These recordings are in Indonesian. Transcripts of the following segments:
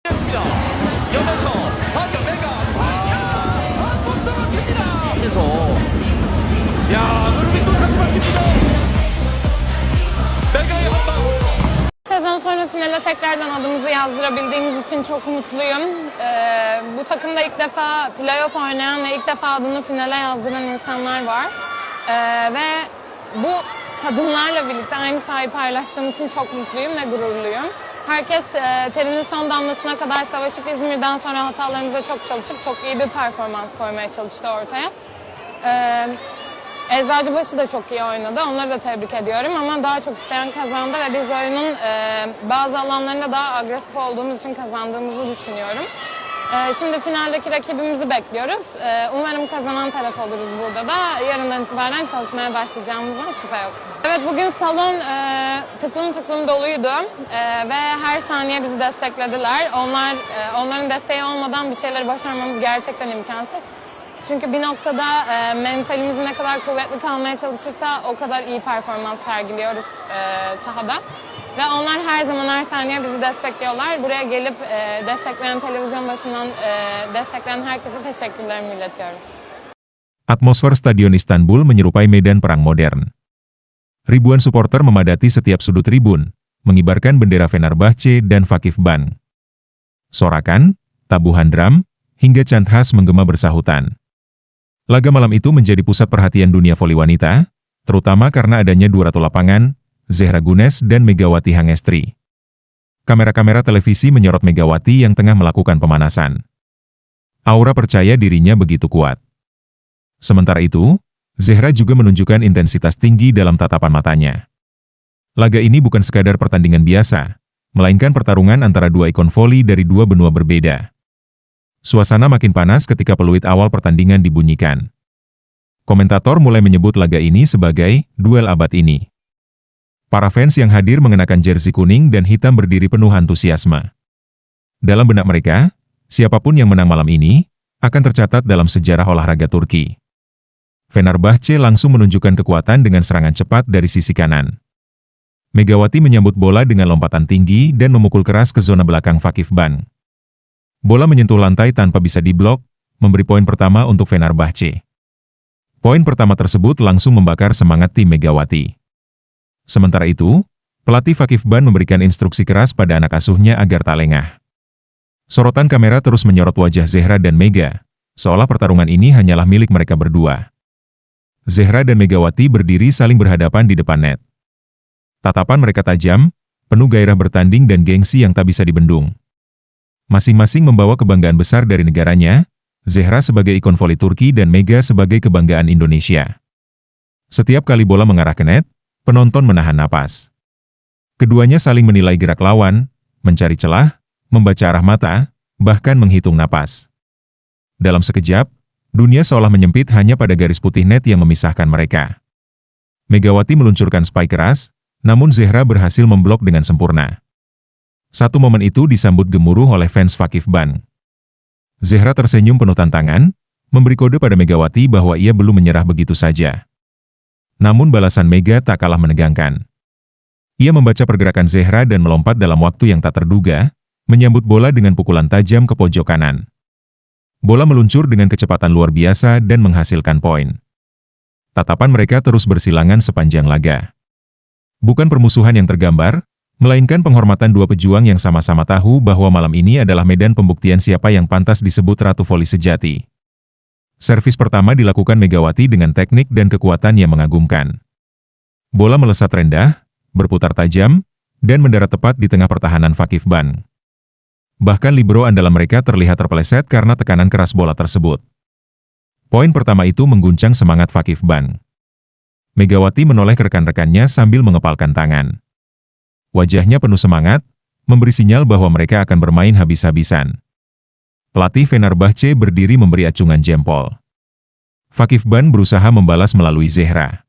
됐습니다. 여기서 방금 메가 한번 떨어집니다. 그래서 무릎이 또 다시 막힙니다. 메가의 한방. Sezon sonra finale tekrardan adımızı yazdırabildiğimiz için çok mutluyum. Bu takımda ilk defa playoff oynayan ve ilk defa adını finale yazdıran insanlar var. Ve bu kadınlarla birlikte aynı sahayı paylaştığım için çok mutluyum ve gururluyum. Herkes terinin son damlasına kadar savaşıp İzmir'den sonra hatalarımıza çok çalışıp çok iyi bir performans koymaya çalıştı ortaya. Eczacıbaşı da çok iyi oynadı. Onları da tebrik ediyorum ama daha çok isteyen kazandı ve biz oyunun bazı alanlarında daha agresif olduğumuz için kazandığımızı düşünüyorum. Şimdi finaldeki rakibimizi bekliyoruz. Umarım kazanan taraf oluruz burada da. Yarından itibaren çalışmaya başlayacağımızdan şüphe yok. Evet, bugün salon tıklım tıklım doluydu ve her saniye bizi desteklediler. Onların desteği olmadan bir şeyleri başarmamız gerçekten imkansız. Çünkü bir noktada mentalimizi ne kadar kuvvetli kalmaya çalışırsa o kadar iyi performans sergiliyoruz sahada. Ve onlar her zaman her saniye bizi destekliyorlar. Buraya gelip destekleyen televizyon başından destekleyen herkese teşekkürlerimi iletiyorum. Atmosfer Stadion Istanbul menyerupai medan perang modern. Ribuan supporter memadati setiap sudut tribun, mengibarkan bendera Fenerbahce dan Vakif Bank. Sorakan, tabuhan drum, hingga chant khas menggema bersahutan. Laga malam itu menjadi pusat perhatian dunia voli wanita, terutama karena adanya dua ratu lapangan, Zehra Gunes dan Megawati Hangestri. Kamera-kamera televisi menyorot Megawati yang tengah melakukan pemanasan. Aura percaya dirinya begitu kuat. Sementara itu, Zehra juga menunjukkan intensitas tinggi dalam tatapan matanya. Laga ini bukan sekadar pertandingan biasa, melainkan pertarungan antara dua ikon voli dari dua benua berbeda. Suasana makin panas ketika peluit awal pertandingan dibunyikan. Komentator mulai menyebut laga ini sebagai duel abad ini. Para fans yang hadir mengenakan jersey kuning dan hitam berdiri penuh antusiasme. Dalam benak mereka, siapapun yang menang malam ini akan tercatat dalam sejarah olahraga Turki. Fenerbahce langsung menunjukkan kekuatan dengan serangan cepat dari sisi kanan. Megawati menyambut bola dengan lompatan tinggi dan memukul keras ke zona belakang Vakif Bank. Bola menyentuh lantai tanpa bisa diblok, memberi poin pertama untuk Fenerbahce. Poin pertama tersebut langsung membakar semangat tim Megawati. Sementara itu, pelatih Vakif Bank memberikan instruksi keras pada anak asuhnya agar tak lengah. Sorotan kamera terus menyorot wajah Zehra dan Mega, seolah pertarungan ini hanyalah milik mereka berdua. Zehra dan Megawati berdiri saling berhadapan di depan net. Tatapan mereka tajam, penuh gairah bertanding dan gengsi yang tak bisa dibendung. Masing-masing membawa kebanggaan besar dari negaranya, Zehra sebagai ikon voli Turki dan Mega sebagai kebanggaan Indonesia. Setiap kali bola mengarah ke net, penonton menahan napas. Keduanya saling menilai gerak lawan, mencari celah, membaca arah mata, bahkan menghitung napas. Dalam sekejap, dunia seolah menyempit hanya pada garis putih net yang memisahkan mereka. Megawati meluncurkan spike keras, namun Zehra berhasil memblok dengan sempurna. Satu momen itu disambut gemuruh oleh fans Vakif Bank. Zehra tersenyum penuh tantangan, memberi kode pada Megawati bahwa ia belum menyerah begitu saja. Namun balasan Mega tak kalah menegangkan. Ia membaca pergerakan Zehra dan melompat dalam waktu yang tak terduga, menyambut bola dengan pukulan tajam ke pojok kanan. Bola meluncur dengan kecepatan luar biasa dan menghasilkan poin. Tatapan mereka terus bersilangan sepanjang laga. Bukan permusuhan yang tergambar, melainkan penghormatan dua pejuang yang sama-sama tahu bahwa malam ini adalah medan pembuktian siapa yang pantas disebut Ratu Voli sejati. Servis pertama dilakukan Megawati dengan teknik dan kekuatan yang mengagumkan. Bola melesat rendah, berputar tajam, dan mendarat tepat di tengah pertahanan Vakif Bank. Bahkan libero andalan mereka terlihat terpeleset karena tekanan keras bola tersebut. Poin pertama itu mengguncang semangat Vakif Bank. Megawati menoleh ke rekan-rekannya sambil mengepalkan tangan. Wajahnya penuh semangat, memberi sinyal bahwa mereka akan bermain habis-habisan. Pelatih Fenerbahce berdiri memberi acungan jempol. Fakifban berusaha membalas melalui Zehra.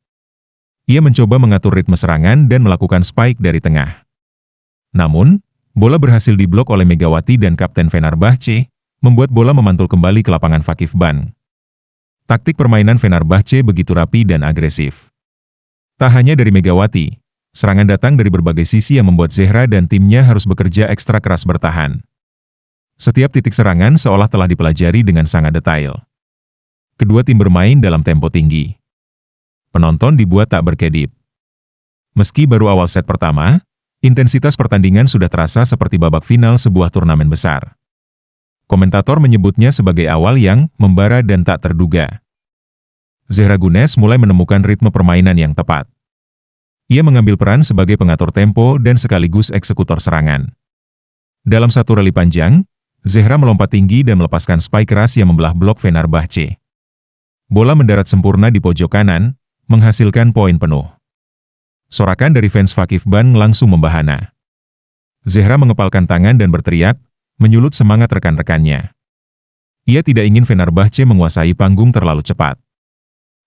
Ia mencoba mengatur ritme serangan dan melakukan spike dari tengah. Namun, bola berhasil diblok oleh Megawati dan Kapten Fenerbahce, membuat bola memantul kembali ke lapangan Fakifban. Taktik permainan Fenerbahce begitu rapi dan agresif. Tak hanya dari Megawati, serangan datang dari berbagai sisi yang membuat Zehra dan timnya harus bekerja ekstra keras bertahan. Setiap titik serangan seolah telah dipelajari dengan sangat detail. Kedua tim bermain dalam tempo tinggi. Penonton dibuat tak berkedip. Meski baru awal set pertama, intensitas pertandingan sudah terasa seperti babak final sebuah turnamen besar. Komentator menyebutnya sebagai awal yang membara dan tak terduga. Zehra Gunes mulai menemukan ritme permainan yang tepat. Ia mengambil peran sebagai pengatur tempo dan sekaligus eksekutor serangan. Dalam satu rally panjang, Zehra melompat tinggi dan melepaskan spike keras yang membelah blok Fenerbahce. Bola mendarat sempurna di pojok kanan, menghasilkan poin penuh. Sorakan dari fans Fakifban langsung membahana. Zehra mengepalkan tangan dan berteriak, menyulut semangat rekan-rekannya. Ia tidak ingin Fenerbahce menguasai panggung terlalu cepat.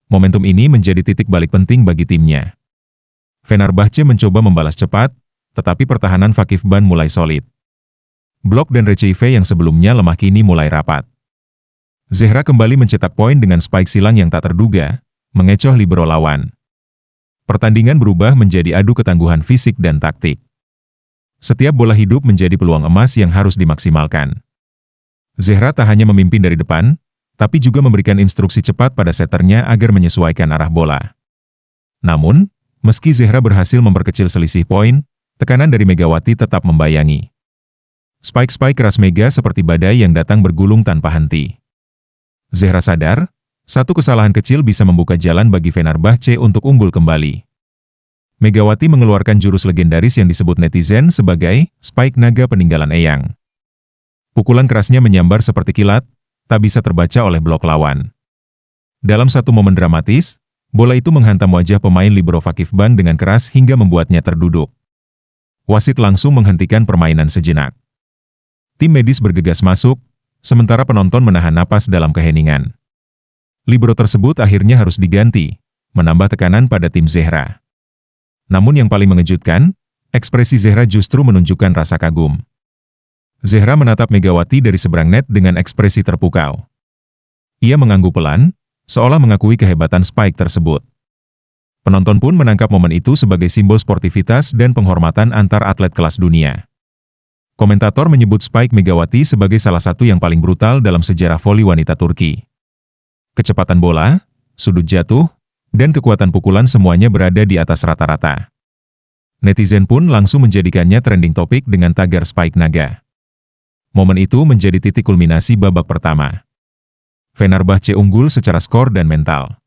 Momentum ini menjadi titik balik penting bagi timnya. Fenerbahce mencoba membalas cepat, tetapi pertahanan Fakifban mulai solid. Blok dan receive yang sebelumnya lemah kini mulai rapat. Zehra kembali mencetak poin dengan spike silang yang tak terduga, mengecoh libero lawan. Pertandingan berubah menjadi adu ketangguhan fisik dan taktik. Setiap bola hidup menjadi peluang emas yang harus dimaksimalkan. Zehra tak hanya memimpin dari depan, tapi juga memberikan instruksi cepat pada setternya agar menyesuaikan arah bola. Namun, meski Zehra berhasil memperkecil selisih poin, tekanan dari Megawati tetap membayangi. Spike-spike keras Mega seperti badai yang datang bergulung tanpa henti. Zehra sadar, satu kesalahan kecil bisa membuka jalan bagi Fenerbahce untuk unggul kembali. Megawati mengeluarkan jurus legendaris yang disebut netizen sebagai spike naga peninggalan Eyang. Pukulan kerasnya menyambar seperti kilat, tak bisa terbaca oleh blok lawan. Dalam satu momen dramatis, bola itu menghantam wajah pemain libero Fakifban dengan keras hingga membuatnya terduduk. Wasit langsung menghentikan permainan sejenak. Tim medis bergegas masuk, sementara penonton menahan napas dalam keheningan. Libero tersebut akhirnya harus diganti, menambah tekanan pada tim Zehra. Namun yang paling mengejutkan, ekspresi Zehra justru menunjukkan rasa kagum. Zehra menatap Megawati dari seberang net dengan ekspresi terpukau. Ia mengangguk pelan, seolah mengakui kehebatan spike tersebut. Penonton pun menangkap momen itu sebagai simbol sportivitas dan penghormatan antar atlet kelas dunia. Komentator menyebut spike Megawati sebagai salah satu yang paling brutal dalam sejarah voli wanita Turki. Kecepatan bola, sudut jatuh, dan kekuatan pukulan semuanya berada di atas rata-rata. Netizen pun langsung menjadikannya trending topik dengan tagar spike naga. Momen itu menjadi titik kulminasi babak pertama. Fenerbahce unggul secara skor dan mental.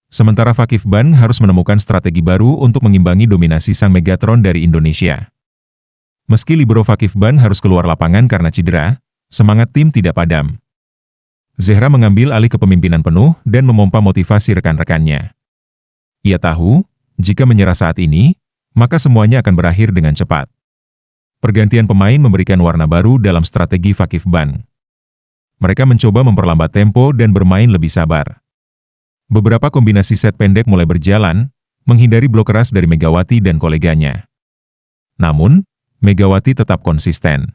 Sementara Fakifban harus menemukan strategi baru untuk mengimbangi dominasi sang Megatron dari Indonesia. Meski libero Fakifban harus keluar lapangan karena cedera, semangat tim tidak padam. Zehra mengambil alih kepemimpinan penuh dan memompa motivasi rekan-rekannya. Ia tahu, jika menyerah saat ini, maka semuanya akan berakhir dengan cepat. Pergantian pemain memberikan warna baru dalam strategi Fakifban. Mereka mencoba memperlambat tempo dan bermain lebih sabar. Beberapa kombinasi set pendek mulai berjalan, menghindari blok keras dari Megawati dan koleganya. Namun, Megawati tetap konsisten.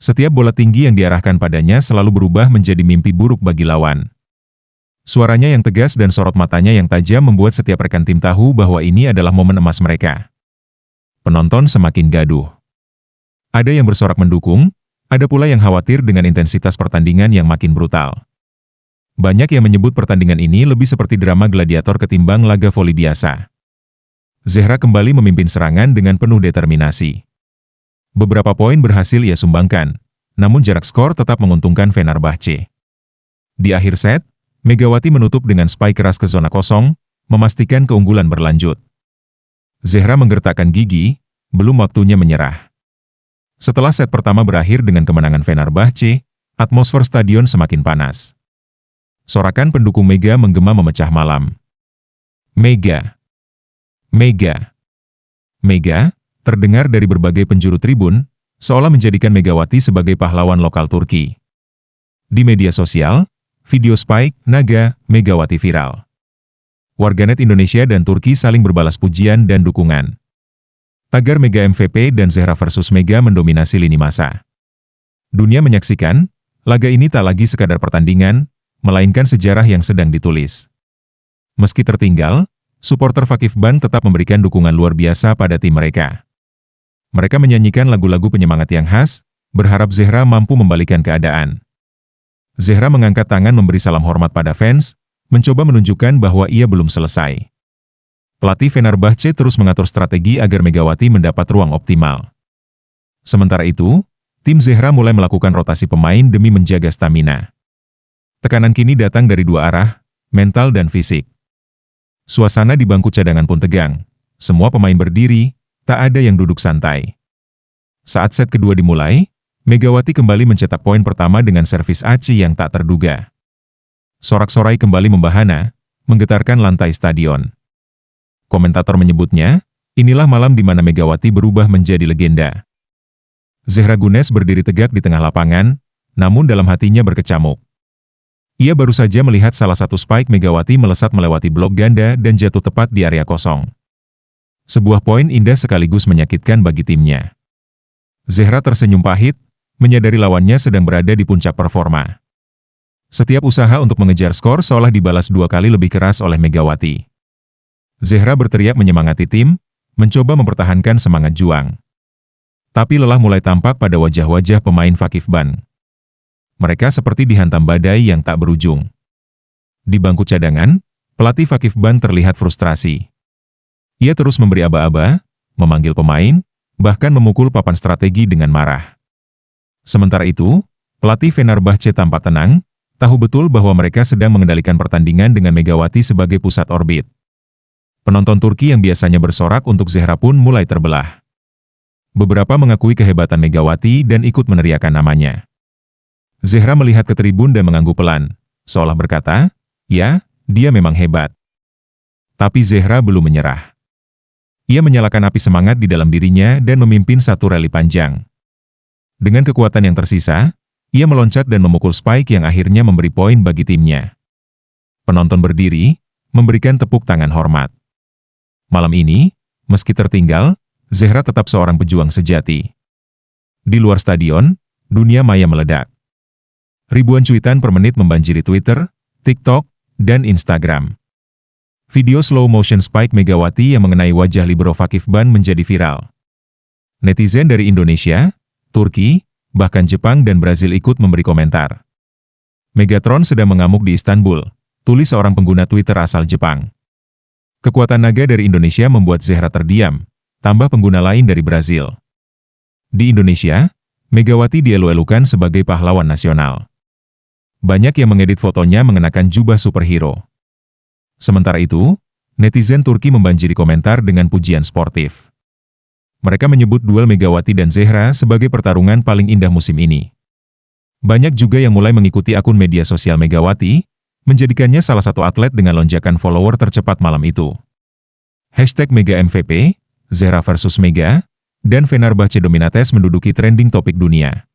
Setiap bola tinggi yang diarahkan padanya selalu berubah menjadi mimpi buruk bagi lawan. Suaranya yang tegas dan sorot matanya yang tajam membuat setiap rekan tim tahu bahwa ini adalah momen emas mereka. Penonton semakin gaduh. Ada yang bersorak mendukung, ada pula yang khawatir dengan intensitas pertandingan yang makin brutal. Banyak yang menyebut pertandingan ini lebih seperti drama gladiator ketimbang laga voli biasa. Zehra kembali memimpin serangan dengan penuh determinasi. Beberapa poin berhasil ia sumbangkan, namun jarak skor tetap menguntungkan Fenerbahce. Di akhir set, Megawati menutup dengan spike keras ke zona kosong, memastikan keunggulan berlanjut. Zehra menggertakkan gigi, belum waktunya menyerah. Setelah set pertama berakhir dengan kemenangan Fenerbahce, atmosfer stadion semakin panas. Sorakan pendukung Mega menggema memecah malam. Mega! Mega! Mega! Terdengar dari berbagai penjuru tribun, seolah menjadikan Megawati sebagai pahlawan lokal Turki. Di media sosial, video Spike, Naga, Megawati viral. Warganet Indonesia dan Turki saling berbalas pujian dan dukungan. Tagar Mega MVP dan Zehra versus Mega mendominasi lini masa. Dunia menyaksikan, laga ini tak lagi sekadar pertandingan, melainkan sejarah yang sedang ditulis. Meski tertinggal, supporter Fakif Ban tetap memberikan dukungan luar biasa pada tim mereka. Mereka menyanyikan lagu-lagu penyemangat yang khas, berharap Zehra mampu membalikan keadaan. Zehra mengangkat tangan memberi salam hormat pada fans, mencoba menunjukkan bahwa ia belum selesai. Pelatih Fenerbahce terus mengatur strategi agar Megawati mendapat ruang optimal. Sementara itu, tim Zehra mulai melakukan rotasi pemain demi menjaga stamina. Tekanan kini datang dari dua arah, mental dan fisik. Suasana di bangku cadangan pun tegang. Semua pemain berdiri, tak ada yang duduk santai. Saat set kedua dimulai, Megawati kembali mencetak poin pertama dengan servis aci yang tak terduga. Sorak-sorai kembali membahana, menggetarkan lantai stadion. Komentator menyebutnya, inilah malam di mana Megawati berubah menjadi legenda. Zehra Gunes berdiri tegak di tengah lapangan, namun dalam hatinya berkecamuk. Ia baru saja melihat salah satu spike Megawati melesat melewati blok ganda dan jatuh tepat di area kosong. Sebuah poin indah sekaligus menyakitkan bagi timnya. Zehra tersenyum pahit, menyadari lawannya sedang berada di puncak performa. Setiap usaha untuk mengejar skor seolah dibalas 2 kali lebih keras oleh Megawati. Zehra berteriak menyemangati tim, mencoba mempertahankan semangat juang. Tapi lelah mulai tampak pada wajah-wajah pemain Fakif Ban. Mereka seperti dihantam badai yang tak berujung. Di bangku cadangan, pelatih Fakif Ban terlihat frustrasi. Ia terus memberi aba-aba, memanggil pemain, bahkan memukul papan strategi dengan marah. Sementara itu, pelatih Fenerbahce tampak tenang, tahu betul bahwa mereka sedang mengendalikan pertandingan dengan Megawati sebagai pusat orbit. Penonton Turki yang biasanya bersorak untuk Zehra pun mulai terbelah. Beberapa mengakui kehebatan Megawati dan ikut meneriakan namanya. Zehra melihat ke tribun dan mengangguk pelan, seolah berkata, ya, dia memang hebat. Tapi Zehra belum menyerah. Ia menyalakan api semangat di dalam dirinya dan memimpin satu rally panjang. Dengan kekuatan yang tersisa, ia meloncat dan memukul spike yang akhirnya memberi poin bagi timnya. Penonton berdiri, memberikan tepuk tangan hormat. Malam ini, meski tertinggal, Zehra tetap seorang pejuang sejati. Di luar stadion, dunia maya meledak. Ribuan cuitan per menit membanjiri Twitter, TikTok, dan Instagram. Video slow motion spike Megawati yang mengenai wajah libero Fakif Ban menjadi viral. Netizen dari Indonesia, Turki, bahkan Jepang dan Brazil ikut memberi komentar. Megatron sedang mengamuk di Istanbul, tulis seorang pengguna Twitter asal Jepang. Kekuatan naga dari Indonesia membuat Zehra terdiam, tambah pengguna lain dari Brazil. Di Indonesia, Megawati dielu-elukan sebagai pahlawan nasional. Banyak yang mengedit fotonya mengenakan jubah superhero. Sementara itu, netizen Turki membanjiri komentar dengan pujian sportif. Mereka menyebut duel Megawati dan Zehra sebagai pertarungan paling indah musim ini. Banyak juga yang mulai mengikuti akun media sosial Megawati, menjadikannya salah satu atlet dengan lonjakan follower tercepat malam itu. #Mega MVP, Zehra versus Mega, dan Fenerbahce Dominates menduduki trending topik dunia.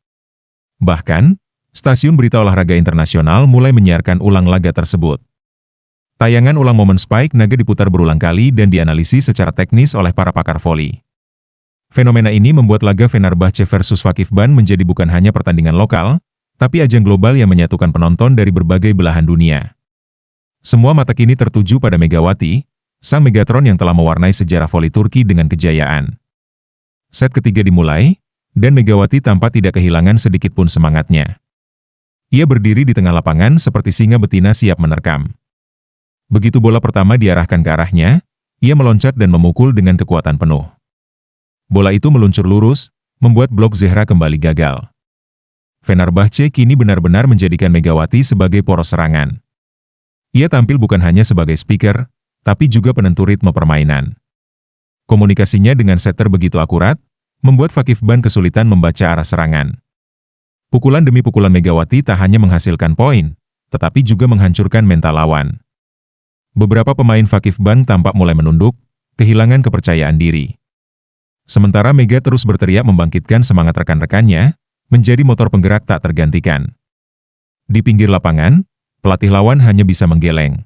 Bahkan, stasiun berita olahraga internasional mulai menyiarkan ulang laga tersebut. Tayangan ulang momen spike naga diputar berulang kali dan dianalisis secara teknis oleh para pakar voli. Fenomena ini membuat laga Fenerbahce versus Fakif Ban menjadi bukan hanya pertandingan lokal, tapi ajang global yang menyatukan penonton dari berbagai belahan dunia. Semua mata kini tertuju pada Megawati, sang Megatron yang telah mewarnai sejarah voli Turki dengan kejayaan. Set ketiga dimulai, dan Megawati tampak tidak kehilangan sedikit pun semangatnya. Ia berdiri di tengah lapangan seperti singa betina siap menerkam. Begitu bola pertama diarahkan ke arahnya, ia meloncat dan memukul dengan kekuatan penuh. Bola itu meluncur lurus, membuat blok Zehra kembali gagal. Fenerbahce kini benar-benar menjadikan Megawati sebagai poros serangan. Ia tampil bukan hanya sebagai speaker, tapi juga penentu ritme permainan. Komunikasinya dengan setter begitu akurat, membuat Fakif Ban kesulitan membaca arah serangan. Pukulan demi pukulan Megawati tak hanya menghasilkan poin, tetapi juga menghancurkan mental lawan. Beberapa pemain Fakif Ban tampak mulai menunduk, kehilangan kepercayaan diri. Sementara Mega terus berteriak membangkitkan semangat rekan-rekannya, menjadi motor penggerak tak tergantikan. Di pinggir lapangan, pelatih lawan hanya bisa menggeleng.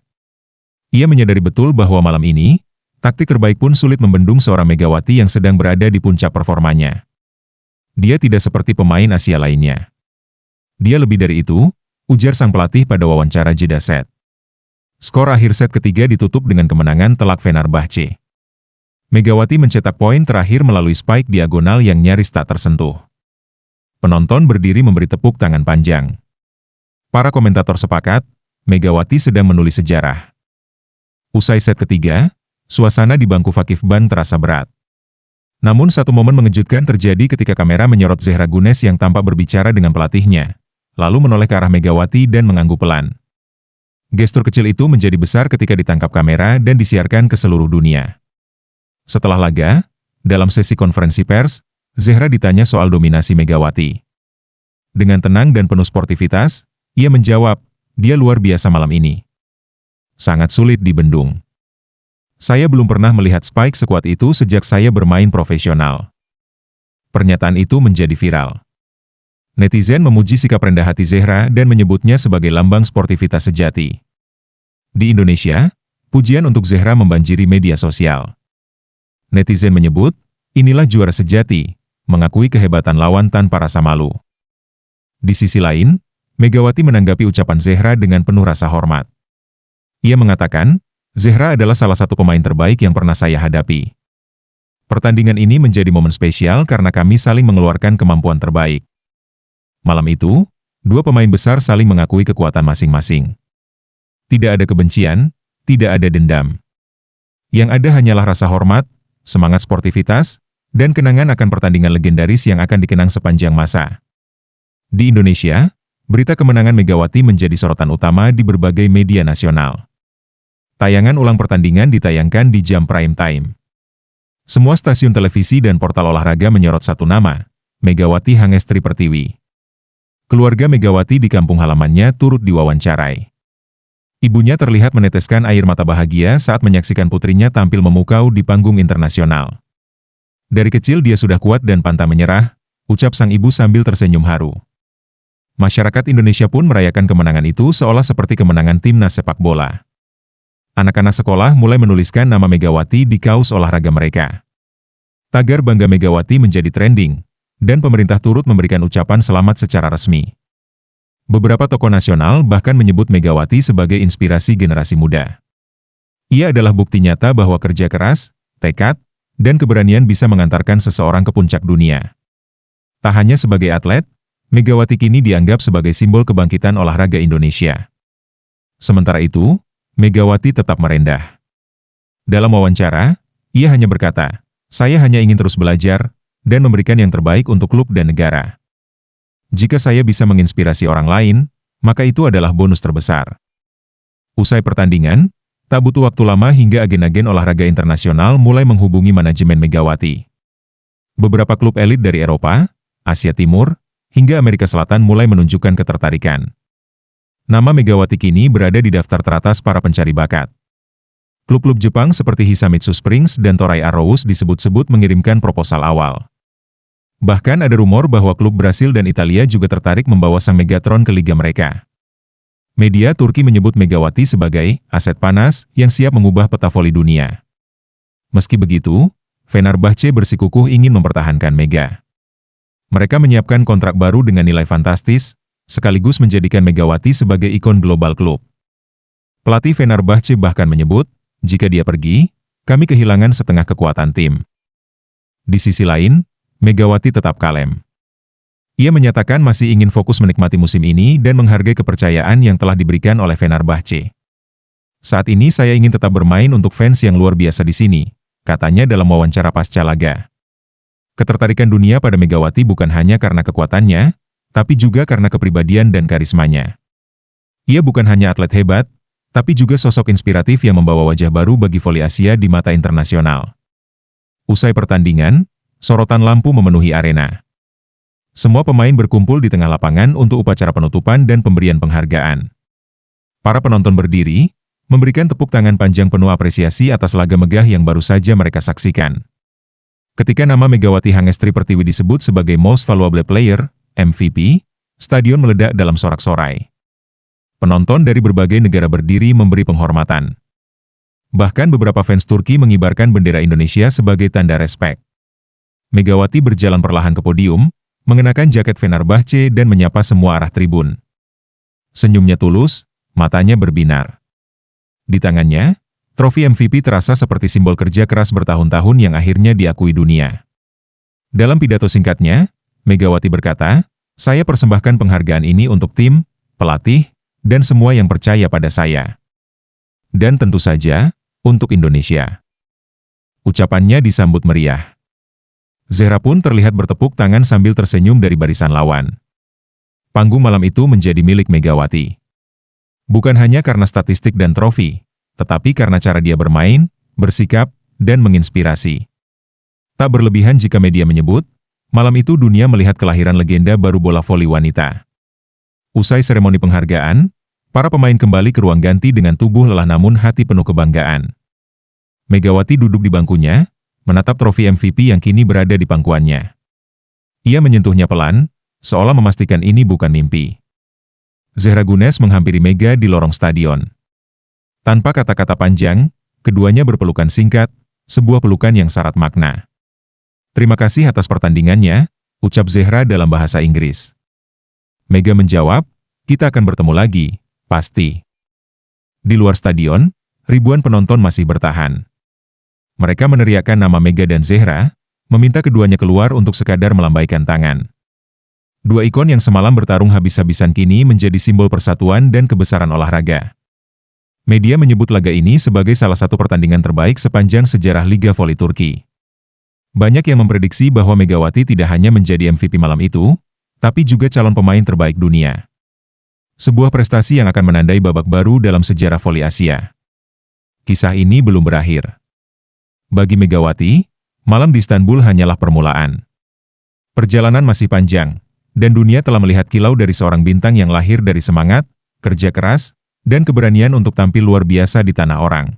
Ia menyadari betul bahwa malam ini, taktik terbaik pun sulit membendung seorang Megawati yang sedang berada di puncak performanya. Dia tidak seperti pemain Asia lainnya. Dia lebih dari itu, ujar sang pelatih pada wawancara jeda set. Skor akhir set ketiga ditutup dengan kemenangan telak Fenerbahce. Megawati mencetak poin terakhir melalui spike diagonal yang nyaris tak tersentuh. Penonton berdiri memberi tepuk tangan panjang. Para komentator sepakat, Megawati sedang menulis sejarah. Usai set ketiga, suasana di bangku Fakif Ban terasa berat. Namun satu momen mengejutkan terjadi ketika kamera menyorot Zehra Gunes yang tampak berbicara dengan pelatihnya, lalu menoleh ke arah Megawati dan mengangguk pelan. Gestur kecil itu menjadi besar ketika ditangkap kamera dan disiarkan ke seluruh dunia. Setelah laga, dalam sesi konferensi pers, Zehra ditanya soal dominasi Megawati. Dengan tenang dan penuh sportivitas, ia menjawab, dia luar biasa malam ini. Sangat sulit dibendung. Saya belum pernah melihat spike sekuat itu sejak saya bermain profesional. Pernyataan itu menjadi viral. Netizen memuji sikap rendah hati Zehra dan menyebutnya sebagai lambang sportivitas sejati. Di Indonesia, pujian untuk Zehra membanjiri media sosial. Netizen menyebut, inilah juara sejati, mengakui kehebatan lawan tanpa rasa malu. Di sisi lain, Megawati menanggapi ucapan Zehra dengan penuh rasa hormat. Ia mengatakan, Zehra adalah salah satu pemain terbaik yang pernah saya hadapi. Pertandingan ini menjadi momen spesial karena kami saling mengeluarkan kemampuan terbaik. Malam itu, dua pemain besar saling mengakui kekuatan masing-masing. Tidak ada kebencian, tidak ada dendam. Yang ada hanyalah rasa hormat, semangat sportivitas, dan kenangan akan pertandingan legendaris yang akan dikenang sepanjang masa. Di Indonesia, berita kemenangan Megawati menjadi sorotan utama di berbagai media nasional. Tayangan ulang pertandingan ditayangkan di jam prime time. Semua stasiun televisi dan portal olahraga menyorot satu nama, Megawati Hangestri Pertiwi. Keluarga Megawati di kampung halamannya turut diwawancarai. Ibunya terlihat meneteskan air mata bahagia saat menyaksikan putrinya tampil memukau di panggung internasional. Dari kecil dia sudah kuat dan pantang menyerah, ucap sang ibu sambil tersenyum haru. Masyarakat Indonesia pun merayakan kemenangan itu seolah seperti kemenangan timnas sepak bola. Anak-anak sekolah mulai menuliskan nama Megawati di kaos olahraga mereka. Tagar Bangga Megawati menjadi trending, dan pemerintah turut memberikan ucapan selamat secara resmi. Beberapa tokoh nasional bahkan menyebut Megawati sebagai inspirasi generasi muda. Ia adalah bukti nyata bahwa kerja keras, tekad, dan keberanian bisa mengantarkan seseorang ke puncak dunia. Tak hanya sebagai atlet, Megawati kini dianggap sebagai simbol kebangkitan olahraga Indonesia. Sementara itu, Megawati tetap merendah. Dalam wawancara, ia hanya berkata, saya hanya ingin terus belajar, dan memberikan yang terbaik untuk klub dan negara. Jika saya bisa menginspirasi orang lain, maka itu adalah bonus terbesar. Usai pertandingan, tak butuh waktu lama hingga agen-agen olahraga internasional mulai menghubungi manajemen Megawati. Beberapa klub elit dari Eropa, Asia Timur, hingga Amerika Selatan mulai menunjukkan ketertarikan. Nama Megawati kini berada di daftar teratas para pencari bakat. Klub-klub Jepang seperti Hisamitsu Springs dan Toray Arrows disebut-sebut mengirimkan proposal awal. Bahkan ada rumor bahwa klub Brasil dan Italia juga tertarik membawa sang Megatron ke liga mereka. Media Turki menyebut Megawati sebagai aset panas yang siap mengubah peta voli dunia. Meski begitu, Fenerbahce bersikukuh ingin mempertahankan Mega. Mereka menyiapkan kontrak baru dengan nilai fantastis, sekaligus menjadikan Megawati sebagai ikon global klub. Pelatih Fenerbahce bahkan menyebut, jika dia pergi, kami kehilangan setengah kekuatan tim. Di sisi lain, Megawati tetap kalem. Ia menyatakan masih ingin fokus menikmati musim ini dan menghargai kepercayaan yang telah diberikan oleh Fenerbahce. Saat ini saya ingin tetap bermain untuk fans yang luar biasa di sini, katanya dalam wawancara pasca laga. Ketertarikan dunia pada Megawati bukan hanya karena kekuatannya, tapi juga karena kepribadian dan karismanya. Ia bukan hanya atlet hebat, tapi juga sosok inspiratif yang membawa wajah baru bagi voli Asia di mata internasional. Usai pertandingan, sorotan lampu memenuhi arena. Semua pemain berkumpul di tengah lapangan untuk upacara penutupan dan pemberian penghargaan. Para penonton berdiri, memberikan tepuk tangan panjang penuh apresiasi atas laga megah yang baru saja mereka saksikan. Ketika nama Megawati Hangestri Pertiwi disebut sebagai Most Valuable Player, MVP, stadion meledak dalam sorak-sorai. penonton dari berbagai negara berdiri memberi penghormatan. Bahkan beberapa fans Turki mengibarkan bendera Indonesia sebagai tanda respek. Megawati berjalan perlahan ke podium, mengenakan jaket Fenerbahce dan menyapa semua arah tribun. Senyumnya tulus, matanya berbinar. Di tangannya, trofi MVP terasa seperti simbol kerja keras bertahun-tahun yang akhirnya diakui dunia. Dalam pidato singkatnya, Megawati berkata, "Saya persembahkan penghargaan ini untuk tim, pelatih, dan semua yang percaya pada saya. Dan tentu saja, untuk Indonesia." Ucapannya disambut meriah. Zehra pun terlihat bertepuk tangan sambil tersenyum dari barisan lawan. Panggung malam itu menjadi milik Megawati. Bukan hanya karena statistik dan trofi, tetapi karena cara dia bermain, bersikap, dan menginspirasi. Tak berlebihan jika media menyebut, malam itu dunia melihat kelahiran legenda baru bola voli wanita. Usai seremoni penghargaan, para pemain kembali ke ruang ganti dengan tubuh lelah namun hati penuh kebanggaan. Megawati duduk di bangkunya, menatap trofi MVP yang kini berada di pangkuannya. Ia menyentuhnya pelan, seolah memastikan ini bukan mimpi. Zehra Gunes menghampiri Mega di lorong stadion. Tanpa kata-kata panjang, keduanya berpelukan singkat, sebuah pelukan yang syarat makna. "Terima kasih atas pertandingannya," ucap Zehra dalam bahasa Inggris. Mega menjawab, "Kita akan bertemu lagi, pasti." Di luar stadion, ribuan penonton masih bertahan. Mereka meneriakkan nama Mega dan Zehra, meminta keduanya keluar untuk sekadar melambaikan tangan. Dua ikon yang semalam bertarung habis-habisan kini menjadi simbol persatuan dan kebesaran olahraga. Media menyebut laga ini sebagai salah satu pertandingan terbaik sepanjang sejarah Liga Voli Turki. Banyak yang memprediksi bahwa Megawati tidak hanya menjadi MVP malam itu, tapi juga calon pemain terbaik dunia. Sebuah prestasi yang akan menandai babak baru dalam sejarah voli Asia. Kisah ini belum berakhir. Bagi Megawati, malam di Istanbul hanyalah permulaan. Perjalanan masih panjang, dan dunia telah melihat kilau dari seorang bintang yang lahir dari semangat, kerja keras, dan keberanian untuk tampil luar biasa di tanah orang.